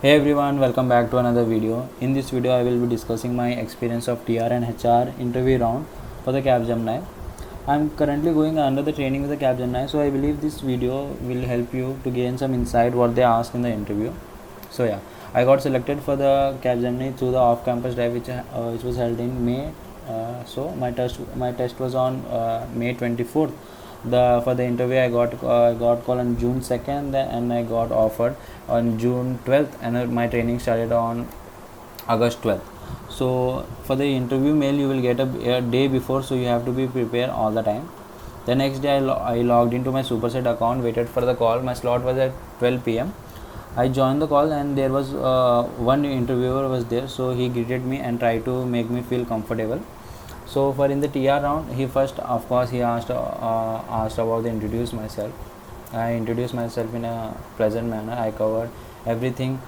Hey everyone, welcome back to another video. In this video, I will be discussing my experience of TR and HR interview round for the Capgemini. I'm currently going under the training with the Capgemini, so I believe this video will help you to gain some insight what they ask in the interview. So yeah, I got selected for the Capgemini through the off-campus drive which was held in May. So my test was on May 24th. The for the interview I got called on June 2nd, and I got offered on June 12th, and my training started on August 12th. So for the interview mail you will get a day before, so you have to be prepared all the time. The next day I logged into my Superset account, waited for the call. My slot was at 12 p.m. I joined the call, and there was one interviewer was there, so he greeted me and tried to make me feel comfortable. So for in the TR round, he first, of course, he asked about the introduce myself. I introduced myself in a pleasant manner. I covered everything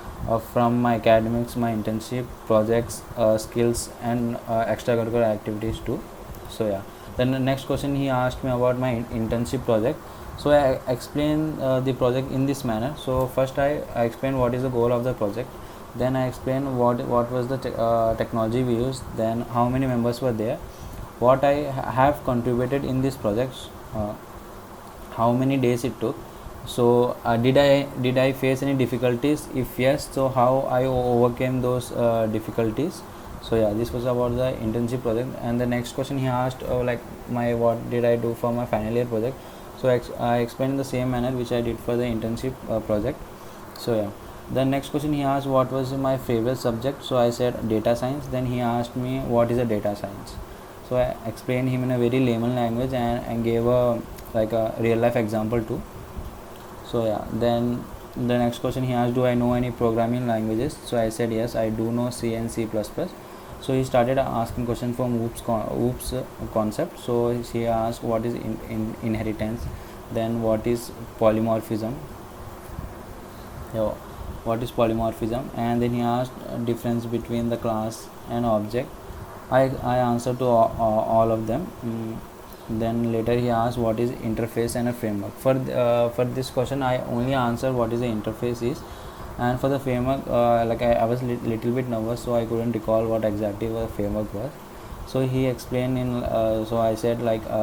from my academics, my internship, projects, skills, and extracurricular activities too. So yeah. Then the next question he asked me about my internship project. So I explained the project in this manner. So first I explained what is the goal of the project. Then I explained what was the technology we used. Then how many members were there, what I have contributed in this project, uh, how many days it took. So did I face any difficulties? If yes, so how I overcame those difficulties. So yeah, this was about the internship project. And the next question he asked, like my what did I do for my final year project. So I explained in the same manner which I did for the internship project. So yeah, the next question he asked what was my favorite subject. So I said data science. Then he asked me what is a data science. So I explained him in a very layman language, and gave a real life example too. So yeah, then the next question he asked, do I know any programming languages? So I said yes, I do know C and C++. So he started asking questions from OOPS concept. So he asked what is inheritance, then what is polymorphism, yeah, what is polymorphism, and then he asked difference between the class and object. I answered to all of them. Then later he asked what is interface and a framework. For this question I only answered what is the interface is, and for the framework, I was little bit nervous, so I couldn't recall what exactly the framework was. So he explained in so I said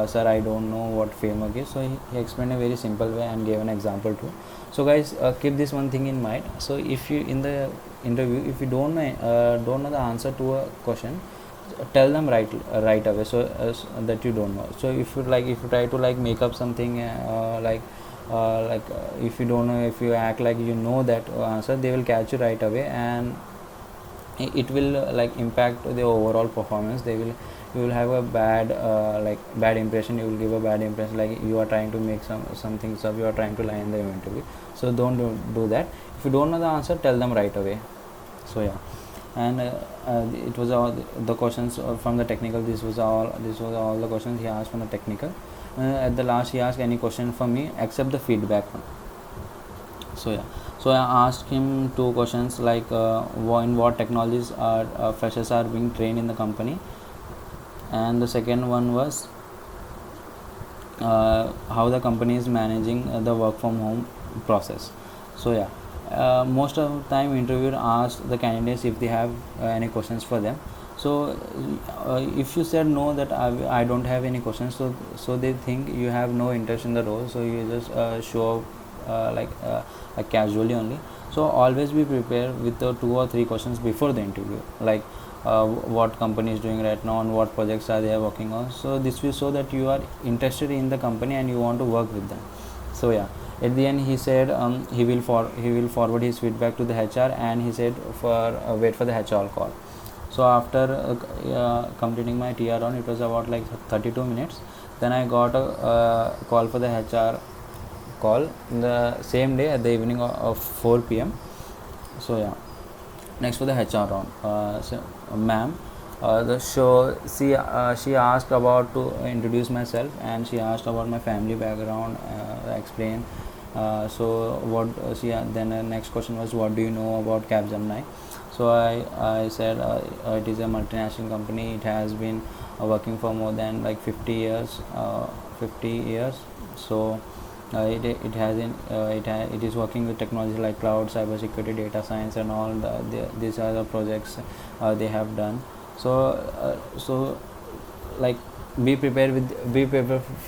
sir, I don't know what framework is. So he explained a very simple way and gave an example too. So guys, keep this one thing in mind. So if you in the interview, if you don't know the answer to a question, tell them right away, so that you don't know. So if you try to make up something, if you don't know, if you act like you know that answer, they will catch you right away, and it will impact the overall performance. You will have a bad impression. You will give a bad impression, like you are trying to make some things up, you are trying to lie in the interview. So don't do that. If you don't know the answer, tell them right away. So yeah, and it was all the questions from the technical. This was all the questions he asked from the technical. At the last he asked any question for me except the feedback one. So yeah, so I asked him two questions, in what technologies are freshers are being trained in the company, and the second one was how the company is managing the work from home process. So yeah, most of the time interviewer asked the candidates if they have any questions for them. So if you said no, that I don't have any questions, so they think you have no interest in the role, so you just show up casually only. So always be prepared with the 2 or 3 questions before the interview, what company is doing right now and what projects are they working on. So this will show that you are interested in the company and you want to work with them. So yeah, at the end he said he will forward his feedback to the HR, and he said for wait for the HR call. So after completing my TR on, it was about 32 minutes. Then I got a call for the HR call the same day at the evening of 4 p.m. So yeah, next for the HR round, ma'am, she asked about to introduce myself, and she asked about my family background, explain. So what then the next question was, what do you know about Capgemini? So I said it is a multinational company. It has been working for more than 50 years. So It is working with technology like cloud, cybersecurity, data science, and all. These are the projects they have done. So like be prepared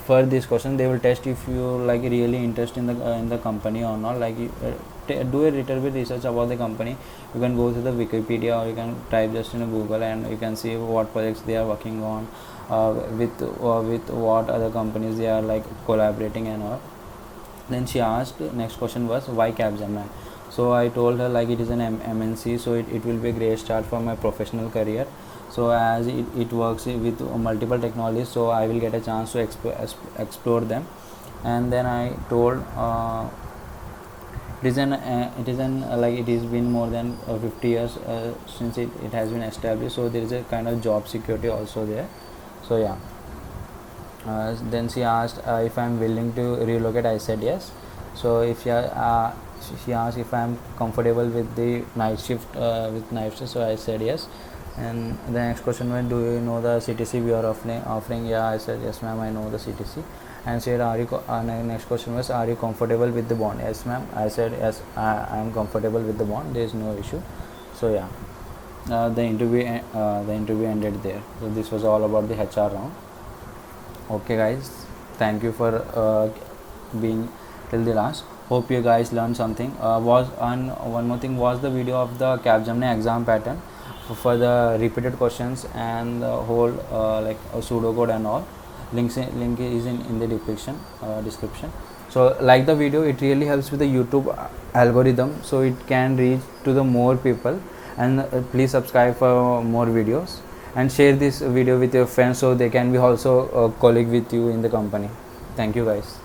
for this question. They will test if you like really interest in the company or not. Like do a little bit research about the company. You can go to the Wikipedia, or you can type just in a Google, and you can see what projects they are working on, with what other companies they are like collaborating and all. Then she asked, next question was, why Capgemini? So I told her like it is an MNC, so it will be a great start for my professional career. So as it works with multiple technologies, so I will get a chance to explore them. And then I told, it is an like it has been more than 50 years since it has been established, so there is a kind of job security also there. So yeah. Then she asked if I'm willing to relocate. I said yes. So if she asked if I'm comfortable with the night shift, so I said yes. And the next question was, do you know the CTC we are offering? Yeah, I said yes ma'am, I know the CTC. And said, next question was, are you comfortable with the bond? Yes ma'am, I said yes, I am comfortable with the bond, there is no issue. So yeah, the interview ended there. So this was all about the HR round. Okay guys, thank you for being till the last. Hope you guys learned something. Was on one more thing was the video of the Capgemini exam pattern for the repeated questions and the whole like pseudocode and all. Link is in the description. So like the video, it really helps with the YouTube algorithm, so it can reach to the more people. And please subscribe for more videos, and share this video with your friends so they can be also a colleague with you in the company. Thank you guys.